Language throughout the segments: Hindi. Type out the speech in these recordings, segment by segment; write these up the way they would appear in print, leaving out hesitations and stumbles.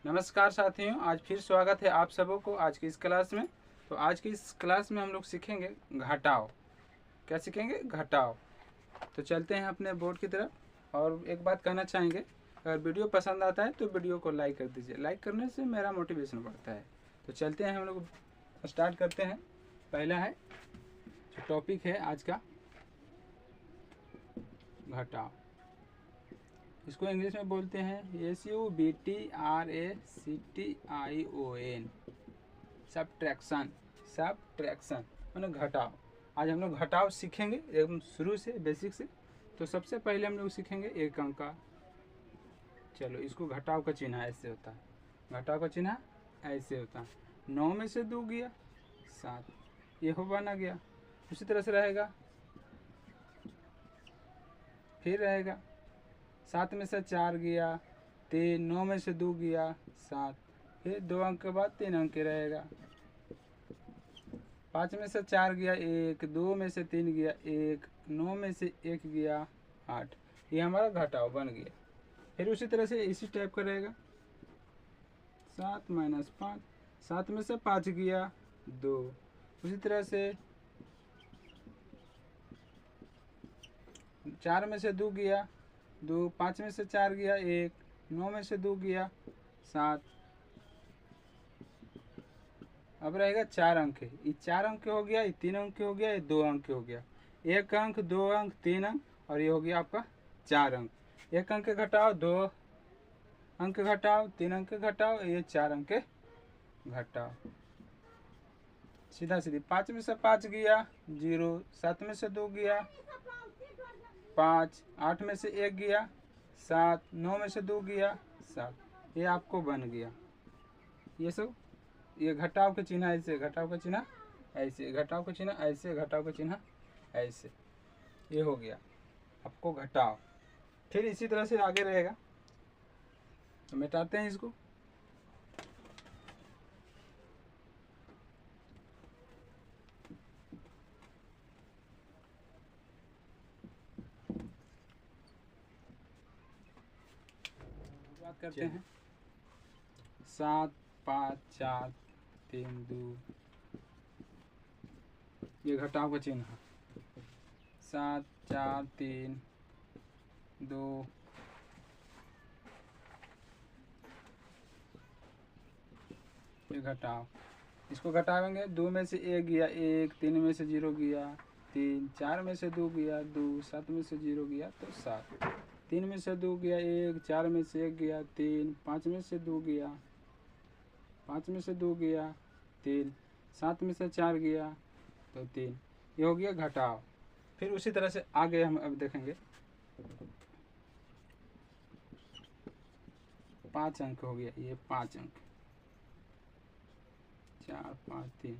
नमस्कार साथियों, आज फिर स्वागत है आप सबों को आज की इस क्लास में। तो आज की इस क्लास में हम लोग सीखेंगे घटाव। क्या सीखेंगे? घटाव। तो चलते हैं अपने बोर्ड की तरफ। और एक बात कहना चाहेंगे, अगर वीडियो पसंद आता है तो वीडियो को लाइक कर दीजिए। लाइक करने से मेरा मोटिवेशन बढ़ता है। तो चलते हैं, हम लोग स्टार्ट करते हैं। पहला है जो टॉपिक है आज का, घटाव। इसको इंग्लिश में बोलते हैं SUBTRACTION, सब्ट्रैक्शन। सब्ट्रैक्शन माने घटाव। आज हम लोग घटाव सीखेंगे एकदम शुरू से, बेसिक से। तो सबसे पहले हम लोग सीखेंगे एक अंक का। चलो, इसको घटाव का चिन्ह ऐसे होता है। घटाव का चिन्ह ऐसे होता है। 9 में से 2 गया 7, ये हो बना गया। उसी तरह से रहेगा, फिर रहेगा 7 में से 4 गया 3, 9 में से 2 गया 7, फिर 2 अंक के बाद 3 अंक रहेगा। 5 में से 4 गया 1, 2 में से 3 गया 1, 9 में से 1 गया 8। ये हमारा घटाव बन गया। फिर उसी तरह से इसी टाइप का रहेगा। 7 माइनस 5, 7 में से 5 गया 2। उसी तरह से 4 में से 2 गया 2, 5 में से 4 गया 1, 9 में से 2 गया 7। अब रहेगा 4 अंक। ये 4 अंक हो गया, ये 3 अंक हो गया, ये 2 अंक हो गया। 1 अंक, 2 अंक, 3 अंक, और ये हो गया आपका 4 अंक। 1 अंक घटाओ, 2 अंक घटाओ, 3 अंक घटाओ, ये 4 अंक घटाओ। सीधा सीधी 5 में से 5 गया 0, 7 में से 2 गया 5, 8 में से 1 गया 7, 9 में से 2 गया 7। ये आपको बन गया। ये सब ये घटाव का चिन्ह ऐसे, घटाव का चिन्ह ऐसे, घटाव का चिन्ह ऐसे, घटाव का चिन्ह ऐसे। ये हो गया आपको घटाव। फिर इसी तरह से आगे रहेगा। तो मिटाते हैं इसको। बात करते हैं। 7 5 4 3 2, ये घटाव का चिन्ह। 7 4 3 2, ये घटाव। इसको घटावेंगे। 2 में से 1 गया 1, 3 में से 0 गया 3, 4 में से 2 गया 2, 7 में से 0 गया तो 7, 3 में से 2 गया 1, 4 में से 1 गया 3, 5 में से 2 गया 5 में से 2 गया 3, 7 में से 4 गया तो 3। ये हो गया घटाव। फिर उसी तरह से आगे हम अब देखेंगे। 5 अंक हो गया, ये 5 अंक, 4 5 3।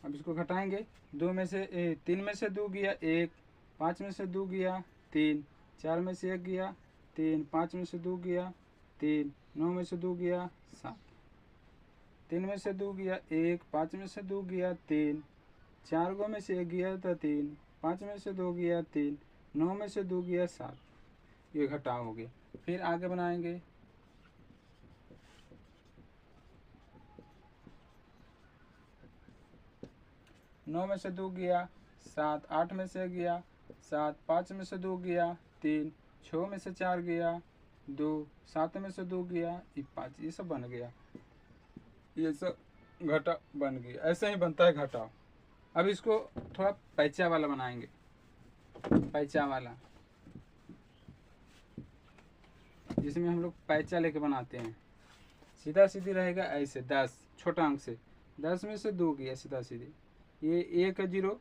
अब इसको घटाएंगे। 3 में से 2 गया 1, 5 में से 2 गया 3, 4 में से 1 गया 3, 5 में से 2 गया 3, 9 में से 2 गया 7, 3 में से 2 गया 1, 5 में से 2 गया 3, 4 गो में से 1 गया तो 3, 5 में से 2 गया 3, 9 में से 2 गया 7। ये घटाव हो गया। फिर आगे बनाएंगे। 9 में से 2 गया 7, 8 में से गया 7, 5 में से 2 गया 3, 6 में से 4 गया 2, 7 में से 2 गया 5। ये सब बन गया। ये सब घटाव बन गया। ऐसे ही बनता है घटाव। अब इसको थोड़ा पैचा वाला बनाएंगे। पैचा वाला, जिसमें हम लोग पैचा लेके बनाते हैं। सीधा सीधी रहेगा ऐसे। 10 छोटा अंक से 10 में से 2 गया सीधा सीधी, ये 1 0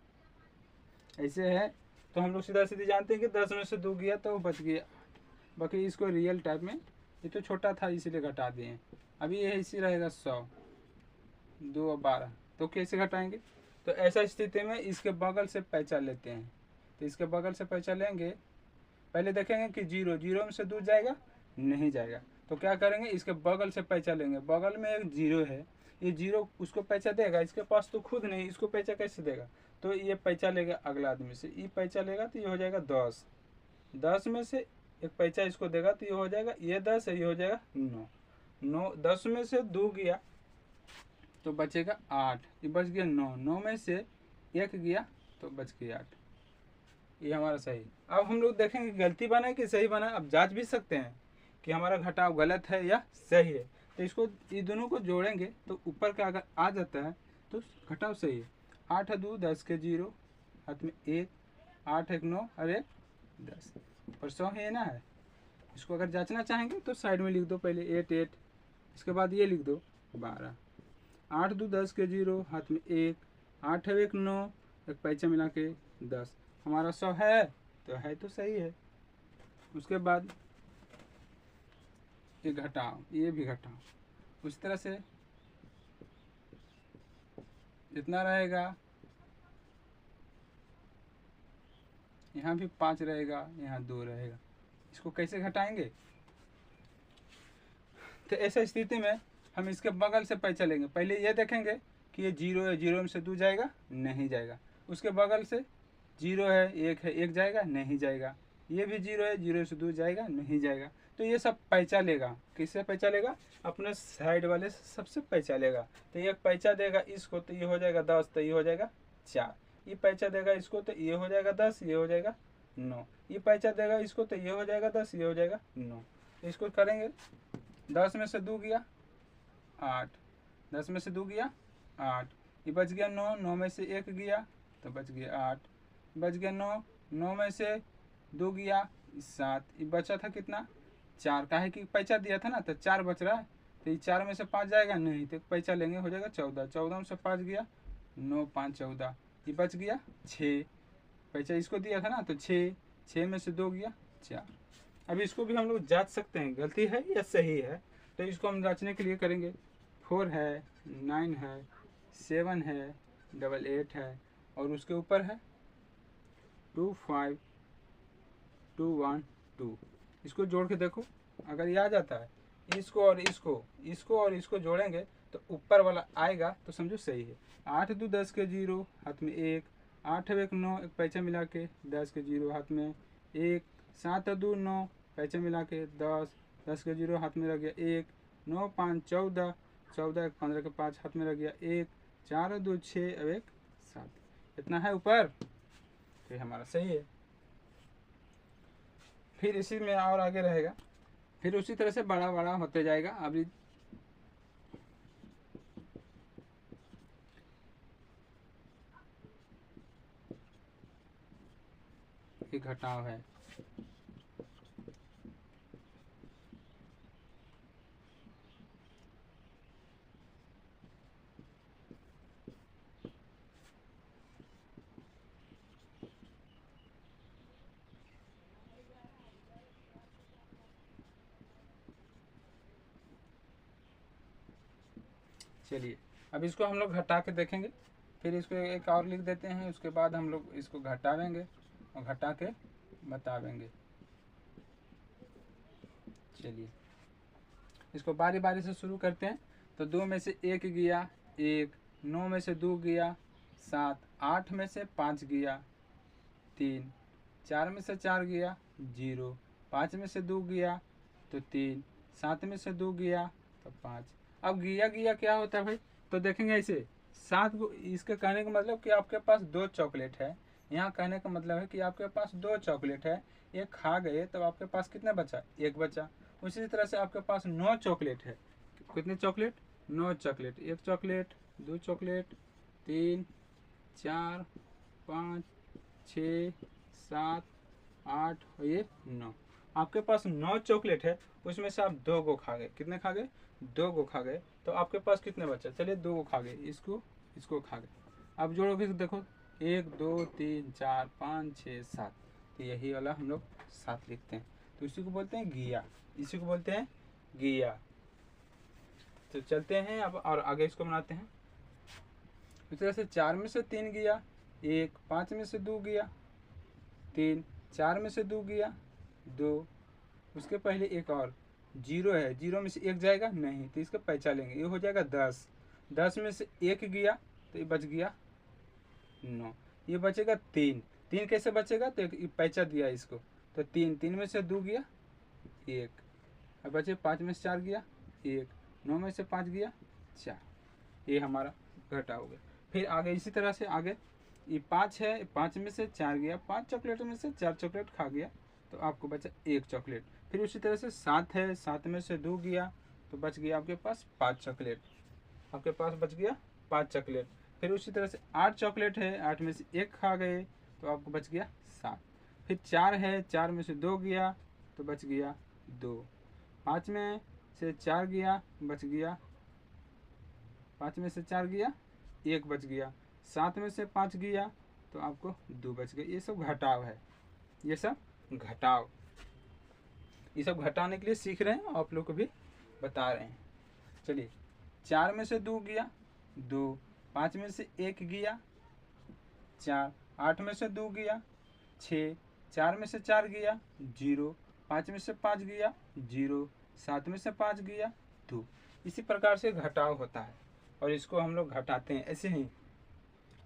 ऐसे है। तो हम लोग सीधा सीधी जानते हैं कि 10 में से 2 गया तो बच गया। बाकी इसको रियल टाइप में, ये तो छोटा था इसीलिए घटा दिए। अभी ये इसी रहेगा 100, 2 और 12। तो कैसे घटाएंगे? तो ऐसा स्थिति में इसके बगल से पैचा लेते हैं। तो इसके बगल से पैचा लेंगे। पहले देखेंगे कि 0 0 में से 2 जाएगा, नहीं जाएगा। तो क्या करेंगे, इसके बगल से पैचा लेंगे। बगल में एक 0 है, ये 0 उसको पैचा देगा। इसके पास तो खुद नहीं, इसको पैचा कैसे देगा? तो ये पैचा लेगा अगला आदमी से। ये पैचा लेगा तो ये हो जाएगा 10। 10 में से एक पैसा इसको देगा तो ये हो जाएगा, ये 10 है, ये हो जाएगा 9। 9 10 में से 2 गया तो बचेगा 8, ये बच गया 9। 9 में से 1 गया तो बच गया 8। ये हमारा सही। अब हम लोग देखेंगे गलती बना है कि सही बना है। अब जांच भी सकते हैं कि हमारा घटाव गलत है या सही है। तो इसको, ये दोनों को जोड़ेंगे तो ऊपर का अगर आ जाता है तो घटाव सही है। 8 2 10 के 0, हाथ में 1, 8 1 9 और 1 10, पर 100 है ना है। इसको अगर जांचना चाहेंगे तो साइड में लिख दो, पहले 8 8, इसके बाद ये लिख दो 12। 8 2 10 के 0, हाथ में 1, 8 1 9, एक पैसा मिला के 10। हमारा 100 है तो सही है। उसके बाद ये घटाओ, ये भी घटाओ। उस तरह से जितना रहेगा, यहाँ भी 5 रहेगा, यहाँ 2 रहेगा। इसको कैसे घटाएंगे? तो ऐसा स्थिति में हम इसके बगल से पैसा लेंगे। पहले ये देखेंगे कि ये 0 है, 0 में से 2 जाएगा, नहीं जाएगा। उसके बगल से 0 है, 1 है, 1 जाएगा, नहीं जाएगा। ये भी 0 है, 0 से 2 जाएगा, नहीं जाएगा। तो ये सब पैसा लेगा। किससे पैसा लेगा? अपने साइड वाले से सबसे पैसा लेगा। तो एक पैसा देगा इसको तो ये हो जाएगा 10, तो ये हो जाएगा 4। ये पैसा देगा इसको तो ये हो जाएगा 10, ये हो जाएगा 9। ये पैसा देगा इसको तो ये हो जाएगा 10, ये हो जाएगा 9। इसको करेंगे, 10 में से 2 गया 8, 10 में से 2 गया 8, ये बच गया 9। 9 में से 1 गया तो बच गया 8, बच गया 9। 9 में से 2 गया 7, ये बचा था कितना? 4। काहे कि पैसा दिया था ना, तो 4 बच रहा है। तो ये 4 में से 5 जाएगा नहीं, तो पैसा लेंगे, हो जाएगा 14। 14 में से 5 गया 9 5 14, ये बच गया 6। पैसा इसको दिया था ना, तो 6। 6 में से 2 गया 4। अब इसको भी हम लोग जांच सकते हैं गलती है या सही है। तो इसको हम जांचने के लिए करेंगे, 4 है, 9 है, 7 है, 8 है, और उसके ऊपर है 2 5 2 1 2। इसको जोड़ के देखो, अगर ये आ जाता है, इसको और इसको जोड़ेंगे तो ऊपर वाला आएगा तो समझो सही है। 8 2 10 के 0, हाथ में 1, 8 1 9, एक पैसा मिला के 10 के 0, हाथ में 1, 7 2 9, पैसा मिला के 10, 10 के 0, हाथ में रह गया 1, 9 5 14, 14 1 15 के 5, हाथ में रह गया 1, 4 2 6 और 1 7। इतना है ऊपर, तो हमारा सही है। फिर इसी में और आगे रहेगा, फिर उसी तरह से बड़ा बड़ा होते जाएगा। अभी ये घटाव है, चलिए अब इसको हम लोग घटा के देखेंगे। फिर इसको एक और लिख देते हैं, उसके बाद हम लोग इसको घटावेंगे और घटा के बतावेंगे। चलिए इसको बारी बारी से शुरू करते हैं। तो 2 में से 1 गया 1, 9 में से 2 गया 7, 8 में से 5 गया 3, 4 में से 4 गया 0, 5 में से 2 गया तो 3, 7 में से 2 गया तो 5। अब गिया क्या होता है भाई? तो देखेंगे ऐसे 7 को, इसके कहने का मतलब कि आपके पास 2 चॉकलेट है। यहाँ कहने का मतलब है कि आपके पास 2 चॉकलेट है, एक खा गए तो आपके पास कितना बचा? 1 बचा। उसी तरह से आपके पास 9 चॉकलेट है। कितने चॉकलेट? 9 चॉकलेट। 1 चॉकलेट, 2 चॉकलेट, 3 4 5 6 7 8 और ये 9। आपके पास 9 चॉकलेट है, उसमें से आप 2 को खा गए। कितने खा गए? 2 को खा गए। तो आपके पास कितने बचा? चलिए 2 को खा गए, इसको खा गए। अब जोड़ोगे देखो, 1 2 3 4 5 6 7, तो यही वाला हम लोग 7 लिखते हैं। तो इसी को बोलते हैं गिया, इसी को बोलते हैं गिया। तो चलते हैं अब और आगे इसको बनाते हैं। इस तरह से 4 में से 3 गया 1, 5 में से 2 गया 3, 4 में से 2 गया 2, उसके पहले एक और 0 है, 0 में से 1 जाएगा नहीं, तो इसका पैसा लेंगे, ये हो जाएगा 10। 10 में से 1 गया तो ये बच गया 9, ये बचेगा 3। 3 कैसे बचेगा? तो एक पैसा दिया इसको, तो 3, 3 में से 2 गया 1, अब बचे 5 में से 4 गया 1, 9 में से 5 गया 4, ये हमारा घटा हो गया। फिर आगे इसी तरह से आगे ये 5 है, 5 में से 4 गया, 5 चॉकलेट में से 4 चॉकलेट खा गया तो आपको बचा 1 चॉकलेट। फिर उसी तरह से 7 है, 7 में से 2 गया तो बच गया आपके पास 5 चॉकलेट, आपके पास बच गया 5 चॉकलेट। फिर उसी तरह से 8 चॉकलेट है, 8 में से 1 खा गए तो आपको बच गया 7। फिर 4 है, 4 में से 2 गया तो बच गया 2, 5 में से 4 गया बच गया, 5 में से 4 गया 1 बच गया, 7 में से 5 गया तो आपको 2 बच गए। ये सब घटाव है, ये सब घटाव, ये सब घटाने के लिए सीख रहे हैं, आप लोग को भी बता रहे हैं। चलिए 4 में से 2 गया 2, 5 में से 1 गया 4, 8 में से 2 गया 6, 4 में से 4 गया 0, 5 में से 5 गया 0, 7 में से 5 गया 2। इसी प्रकार से घटाव होता है और इसको हम लोग घटाते हैं ऐसे ही,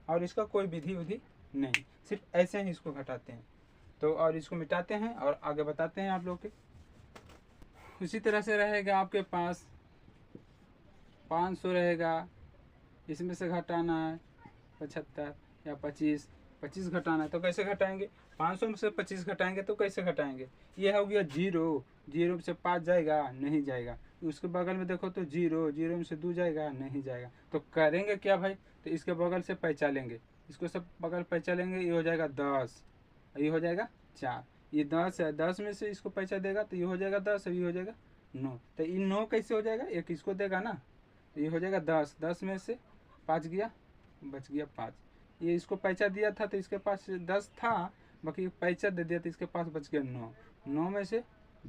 और इसका कोई विधि विधि नहीं, सिर्फ ऐसे ही इसको घटाते हैं। तो और इसको मिटाते हैं और आगे बताते हैं आप लोग के। उसी तरह से रहेगा आपके पास 500 रहेगा, इसमें से घटाना है 75 या 25, 25 घटाना है तो कैसे घटाएंगे? 500 में से 25 घटाएंगे तो कैसे घटाएंगे? ये हो गया 0, 0 से 5 जाएगा नहीं जाएगा, उसके बगल में देखो तो 0, 0 में से 2 जाएगा नहीं जाएगा, तो करेंगे क्या भाई? तो इसके बगल से पैंचा लेंगे, इसको सब बगल पैंचा लेंगे, ये हो जाएगा 10, ये हो जाएगा 4, ये 10 है, 10 में से इसको पैंचा देगा तो ये हो जाएगा 10, ये हो जाएगा 9, तो ये 9 कैसे हो जाएगा? एक इसको देगा ना, तो ये हो जाएगा 10, 10 में से 5 गया बच गया 5, ये इसको पैंचा दिया था तो इसके पास 10 था, बाकी पैंचा दे दिया तो इसके पास बच गया 9, 9 में से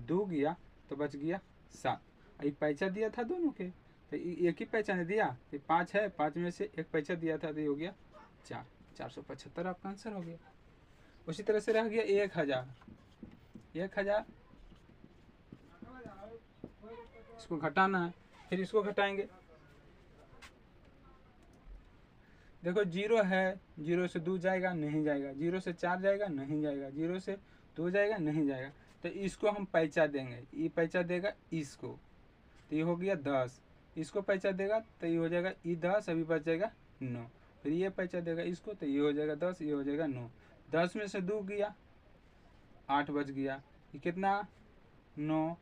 2 गया तो बच गया 7, ये पैंचा दिया था दोनों के तो एक ही पैंचा ने दिया, तो 5 है, 5 में से एक पैंचा दिया था तो ये हो गया 4, 475 आपका आंसर हो गया। उसी तरह से रह गया 1000, 1000 इसको घटाना है, फिर इसको घटाएंगे। देखो 0 है, 0 से 2 जाएगा नहीं जाएगा, 0 से 4 जाएगा नहीं जाएगा, 0 से 2 जाएगा नहीं जाएगा, तो इसको हम पैंचा देंगे, ये पैंचा देगा इसको तो ये हो गया 10, इसको पैंचा देगा तो ये हो जाएगा ये 10, अभी बच जाएगा 9, फिर ये पैंचा देगा इसको तो ये हो जाएगा 10, ये हो जाएगा 9, 10 में से 2 गया 8 बच गया, ये कितना 9,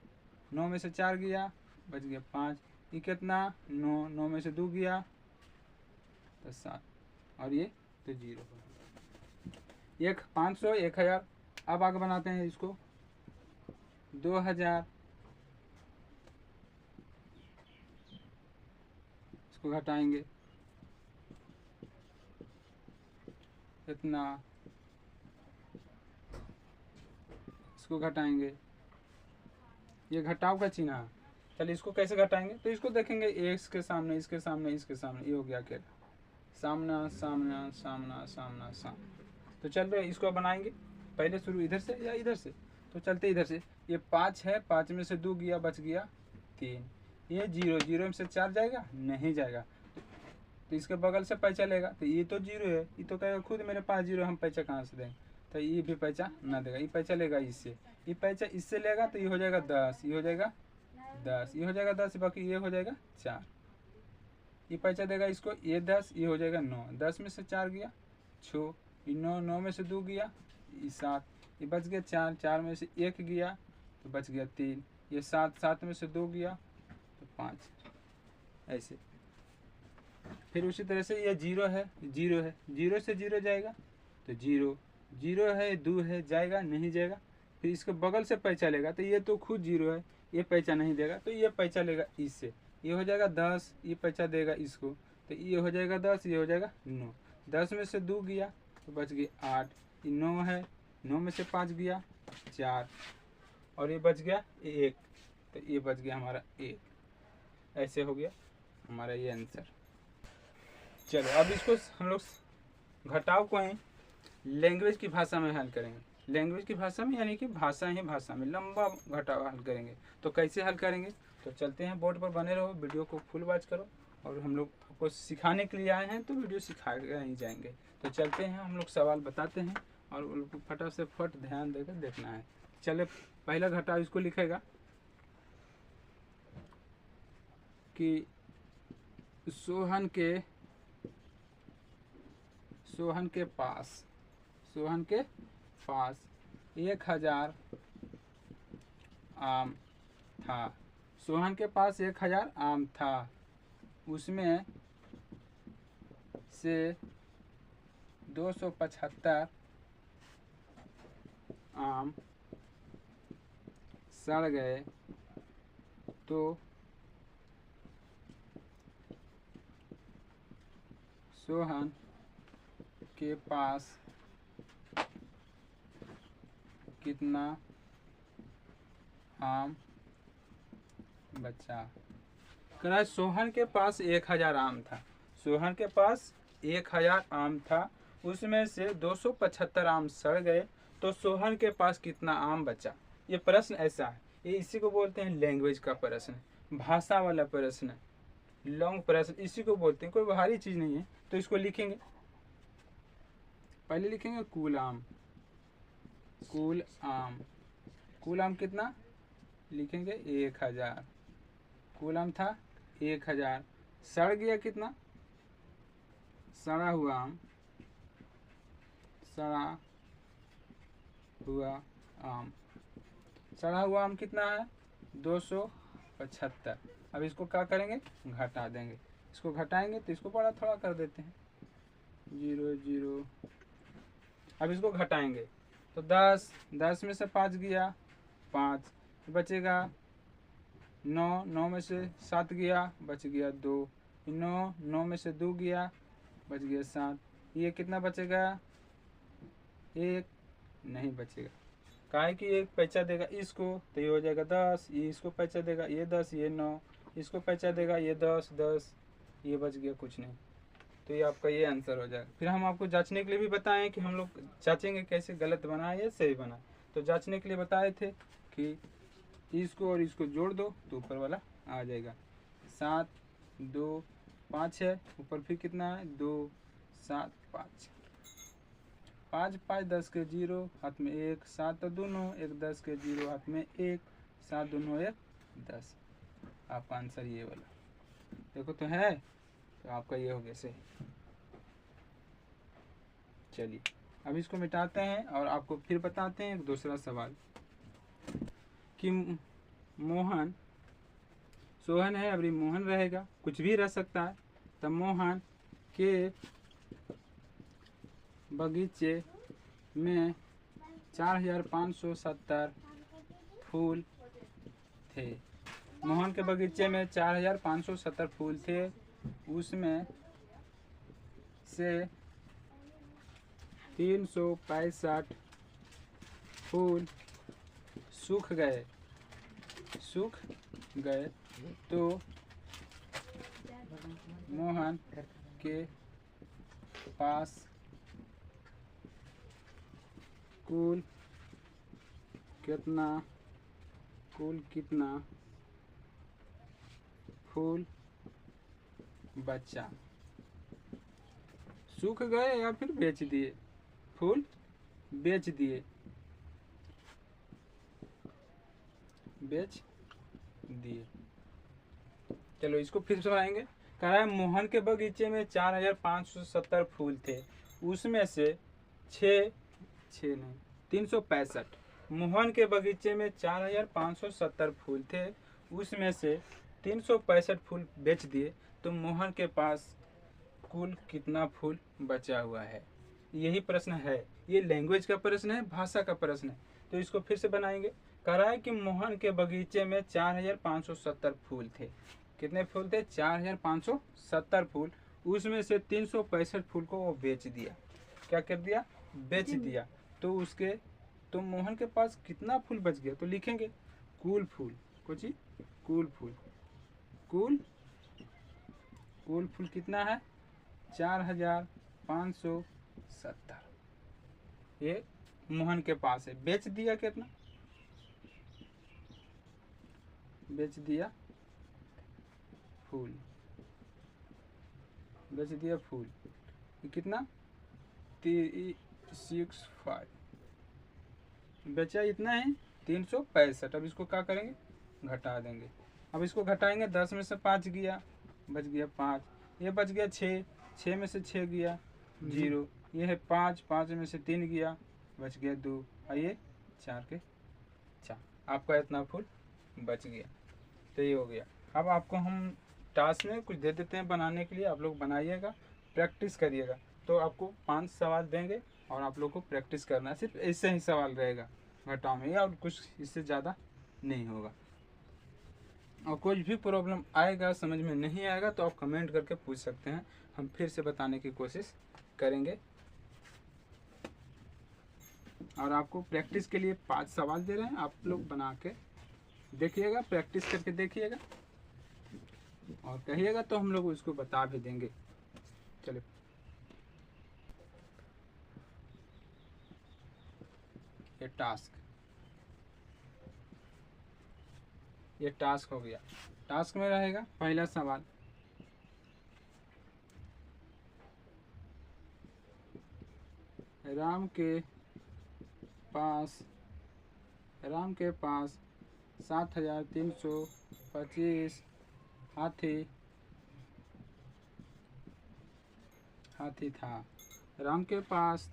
9 में से 4 गया बच गया 5, ये कितना 9, 9 में से 2 गया तो 7, और ये तो 0, 500, 1000। अब आगे बनाते हैं इसको 2000, इसको घटाएंगे इतना, इसको घटाएंगे, ये घटाव का चिन्ह है। चलिए इसको कैसे घटाएंगे? तो इसको देखेंगे इसके सामने, इसके सामने, इसके सामने, ये हो गया क्या? सामना सामना सामना सामना सामना। तो चल रहे इसको बनाएंगे, पहले शुरू इधर से या इधर से, तो चलते इधर से। ये 5 है, 5 में से 2 गया बच गया 3, ये 0, 0 में से 4 जाएगा नहीं जाएगा, तो इसके बगल से पैंचा लेगा तो ये तो 0 है, ये तो कहेगा खुद मेरे पास 0, हम पैंचा कहाँ से देंगे? तो ये भी पैंचा ना देगा, ये पैंचा लेगा इससे, ये पैंचा इससे लेगा तो ये हो जाएगा 10, ये हो जाएगा 10, ये हो जाएगा 10, बाकी ये हो जाएगा 4, ये पैंचा देगा इसको, ये 10, ये हो जाएगा 9, 10 में से 4 गया 6, ये 9, 9 में से 2 गया ये 7, ये बच गया 4, 4 में से 1 गया तो बच गया 3, ये 7, 7 में से 2 गया तो 5, ऐसे। फिर उसी तरह से ये 0 है, 0 है, 0 से 0 जाएगा तो 0, 0 है, 2 है, जाएगा नहीं जाएगा, फिर इसके बगल से पैंचा लेगा तो ये तो खुद 0 है, ये पैंचा नहीं देगा तो ये पैंचा लेगा इससे, ये हो जाएगा 10, ये पैंचा देगा इसको तो ये हो जाएगा 10, ये हो जाएगा 9, 10 में से 2 गया तो बच गया 8, ये 9 है, 9 में से 5 गया 4, और ये बच गया 1, तो ये बच गया हमारा 1, ऐसे हो गया हमारा ये आंसर। चलो अब इसको हम लोग घटाव को ही लैंग्वेज की भाषा में हल करेंगे, लैंग्वेज की भाषा में, यानी कि भाषा ही भाषा में लंबा घटाव हल करेंगे। तो कैसे हल करेंगे? तो चलते हैं, बोर्ड पर बने रहो, वीडियो को फुल वॉच करो, और हम लोग आपको सिखाने के लिए आए हैं तो वीडियो सिखाए ही जाएंगे। तो चलते हैं, हम लोग सवाल बताते हैं और उनको फटा से फट ध्यान देकर देखना है। चले पहला घटाओ, इसको लिखेगा कि सोहन के पास 1000 आम था। सोहन के पास 1000 आम था, उसमें से 275 आम सड़ गए, तो सोहन के पास कितना आम बचा। कह रहा है सोहन के पास 1000 आम था, सोहन के पास 1000 आम था, उसमें से 275 आम सड़ गए, तो सोहन के पास कितना आम बचा। ये प्रश्न ऐसा है, ये इसी को बोलते हैं लैंग्वेज का प्रश्न, भाषा वाला प्रश्न, लॉन्ग प्रश्न, इसी को बोलते हैं, कोई भारी चीज नहीं है। तो इसको लिखेंगे, पहले लिखेंगे कुल आम कितना लिखेंगे 1000, कुल आम था 1000, सड़ गया कितना, सड़ा हुआ आम कितना है 275। अब इसको क्या करेंगे, घटा देंगे, इसको घटाएंगे तो इसको बड़ा थोड़ा कर देते हैं 0 0। अब इसको घटाएंगे तो 10 में से 5 गया 5, बचेगा 9 में से 7 गया, बच गया 2, 9 में से 2 गया, बच गया 7, ये कितना बचेगा 1 नहीं बचेगा, काहे कि एक पैसा देगा इसको तो ये हो जाएगा 10, ये इसको पैसा देगा ये 10, ये 9, इसको पैसा देगा ये 10, ये बच गया कुछ नहीं। तो ये आपका ये आंसर हो जाएगा। फिर हम आपको जांचने के लिए भी बताएं कि हम लोग जांचेंगे कैसे, गलत बना या सही बना। तो जांचने के लिए बताए थे कि इसको और इसको जोड़ दो तो ऊपर वाला आ जाएगा। 7 2 5 है, ऊपर फिर कितना है 2 7 5, 5 5 10 के 0 हाथ में 1, 7 2 9, 1 10 के 0 हाथ में 1, 7 2 9 1 10। आपका आंसर ये वाला देखो तो है, तो आपका ये हो गया सही। चलिए अब इसको मिटाते हैं और आपको फिर बताते हैं एक दूसरा सवाल कि मोहन, सोहन है, अभी मोहन रहेगा, कुछ भी रह सकता है। तब मोहन के बगीचे में 4570 फूल थे। मोहन के बगीचे में 4570 फूल थे, उसमें से 365 फूल सूख गए, तो मोहन के पास कुल कितना फूल बचा। सूख गए या फिर बेच दिए, फूल बेच दिए, चलो इसको फिर सुनाएंगे। कह रहा है मोहन के बगीचे में 4570 फूल थे, उसमें से 365। मोहन के बगीचे में 4570 फूल थे, उसमें से 365 फूल बेच दिए, तो मोहन के पास कुल कितना फूल बचा हुआ है। यही प्रश्न है, ये लैंग्वेज का प्रश्न है, भाषा का प्रश्न है। तो इसको फिर से बनाएंगे। कह रहा है कि मोहन के बगीचे में 4570 फूल थे। कितने फूल थे 4570 फूल, उसमें से 365 फूल को वो बेच दिया। क्या कर दिया, बेच दिया। तो उसके तो मोहन के पास कितना फूल बच गया, तो लिखेंगे कुल फूल, कुछ कुल फूल कितना है 4570। ये मोहन के पास है। बेच दिया कितना, बेच दिया फूल, ये कितना 365 बेचा इतना है 365। अब इसको क्या करेंगे, घटा देंगे। अब इसको घटाएंगे, 10 में से 5 गया, बच गया 5। ये बच गया 6, 6 में से 6 गया 0। ये है 5, 5 में से 3 गया, बच गया 2। और ये 4 के 4, आपका इतना फूल बच गया। तो ये हो गया। अब आपको हम टास्क में कुछ दे देते हैं बनाने के लिए, आप लोग बनाइएगा, प्रैक्टिस करिएगा। तो आपको 5 सवाल देंगे और आप लोग को प्रैक्टिस करना है, सिर्फ ऐसे ही सवाल रहेगा घटाव में, या और कुछ इससे ज़्यादा नहीं होगा। और कुछ भी प्रॉब्लम आएगा, समझ में नहीं आएगा, तो आप कमेंट करके पूछ सकते हैं, हम फिर से बताने की कोशिश करेंगे। और आपको प्रैक्टिस के लिए 5 सवाल दे रहे हैं, आप लोग बना के देखिएगा, प्रैक्टिस करके देखिएगा और कहिएगा तो हम लोग उसको बता भी देंगे। चलिए, ये टास्क हो गया। टास्क में रहेगा पहला सवाल, राम के पास 7325 हाथी था। राम के पास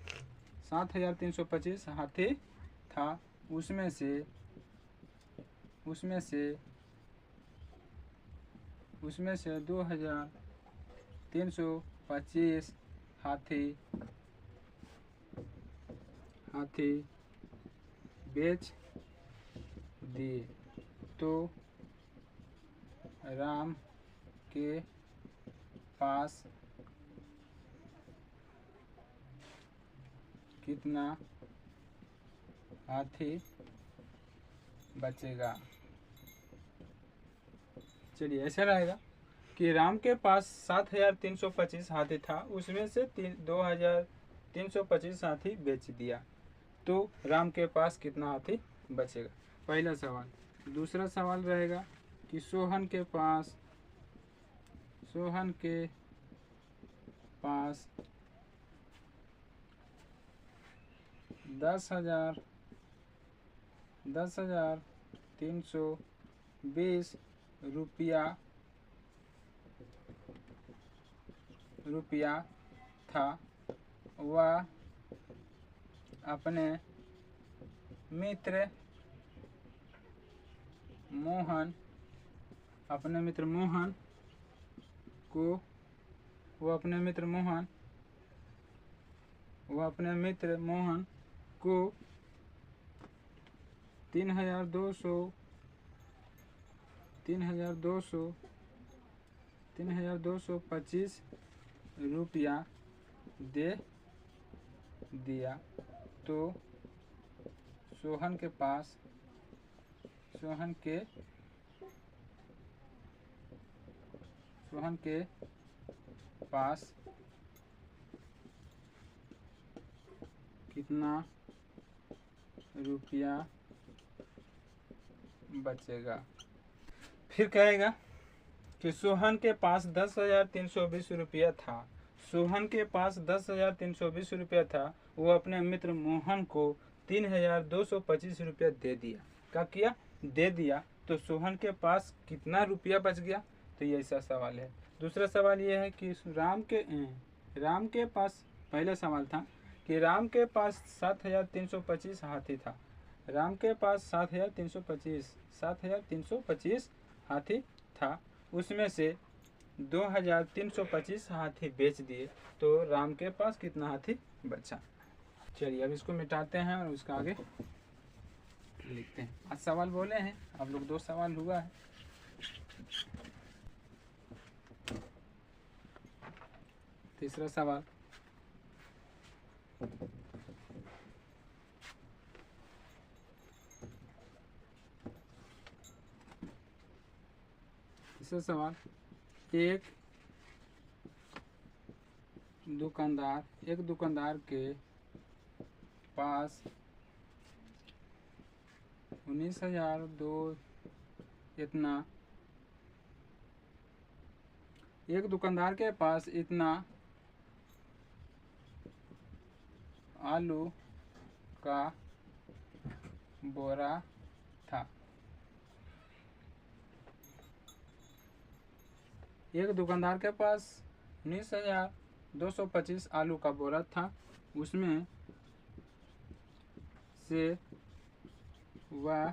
7325 हाथी था, उसमें से 2325 हाथी बेच दिए, तो राम के पास कितना हाथी बचेगा। चलिए, ऐसा रहेगा कि राम के पास 7325 हाथी था, उसमें से 2325 हाथी बेच दिया, तो राम के पास कितना हाथी बचेगा, पहला सवाल। दूसरा सवाल रहेगा कि सोहन के पास 10,320 रुपया था। वह अपने मित्र मोहन को 3,225 रुपया दे दिया, तो सोहन के पास कितना रुपया बचेगा। फिर कहेगा कि सोहन के पास 10,320 रुपया था। सोहन के पास 10,320 रुपया था, वो अपने मित्र मोहन को 3,225 रुपया दे दिया। क्या किया? दे दिया। तो सोहन के पास कितना रुपया बच गया? तो ये ऐसा सवाल है। दूसरा सवाल ये है कि राम के पास, पहला सवाल था कि राम के पास 7,325 हाथी था। राम के पास 7,325 हाथी था, उसमें से 2,325 हाथी बेच दिए, तो राम के पास कितना हाथी बचा। चलिए, अब इसको मिटाते हैं और उसका आगे लिखते हैं। आज सवाल बोले हैं, आप लोग 2 सवाल हुआ है। तीसरा सवाल, एक दुकानदार के पास 19,002 एक दुकानदार के पास इतना आलू का बोरा था। एक दुकानदार के पास 19,225 आलू का बोरा था। उसमें से वह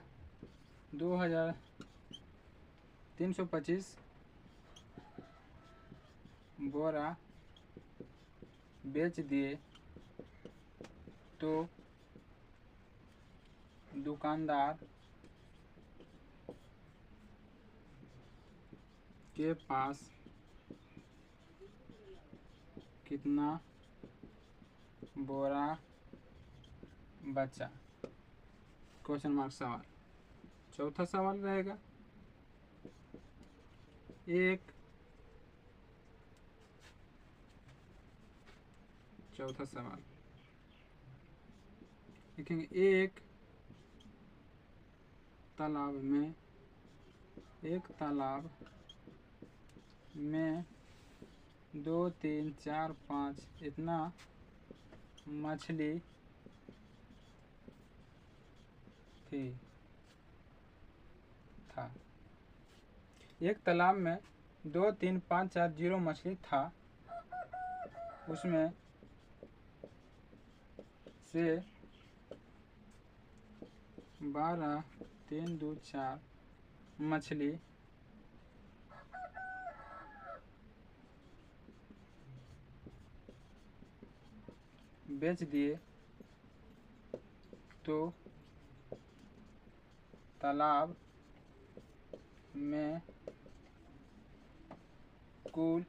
2,325 बोरा बेच दिए तो दुकानदार के पास कितना बोरा बचा? क्वेश्चन मार्क सवाल। चौथा सवाल रहेगा, चौथा सवाल लिखेंगे, एक तालाब में 2, 3, 4, 5 इतना मछली था। एक तालाब में 2, 3, 5, 4, 0 मछली था। उसमें से 12, 3, 2, 4 मछली बेच दिए तो तालाब में कुल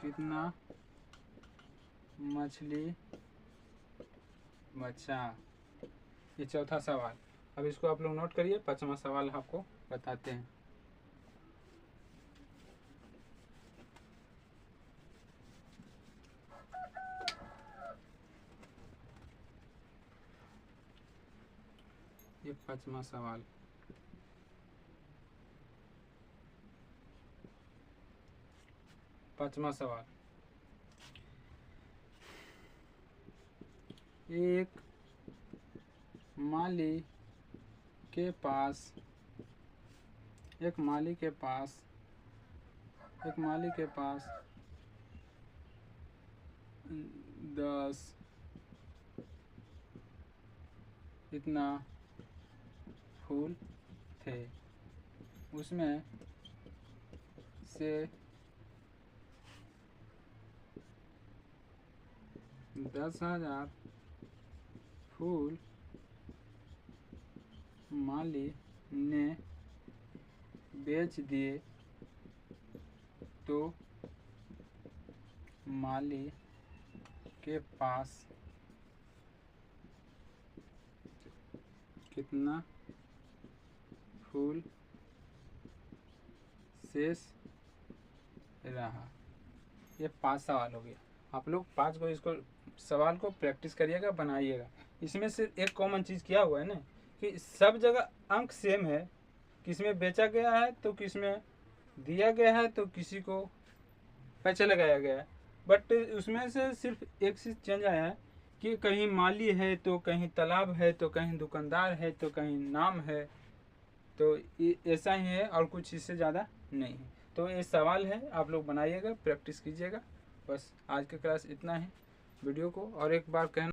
कितना मछली बचा? ये चौथा सवाल। अब इसको आप लोग नोट करिए। पांचवा सवाल आपको बताते हैं। ये पांचवा सवाल। पांचवा सवाल, एक माली के पास 10 इतना फूल थे। उसमें से 10,000 फूल माली ने बेच दिए तो माली के पास कितना फूल शेष रहा? ये 5 सवाल हो गया। आप लोग 5 को इसको सवाल को प्रैक्टिस करिएगा, बनाइएगा। इसमें से एक कॉमन चीज़ क्या हुआ है ना कि सब जगह अंक सेम है। किसमें बेचा गया है तो किसमें दिया गया है तो किसी को पैसे लगाया गया है। बट उसमें से सिर्फ एक चीज़ चेंज आया है कि कहीं माली है तो कहीं तालाब है तो कहीं दुकानदार है तो कहीं नाम है। तो ऐसा ही है और कुछ इससे ज़्यादा नहीं है। तो ये सवाल है, आप लोग बनाइएगा, प्रैक्टिस कीजिएगा। बस आज का क्लास इतना है। वीडियो को और एक बार कहना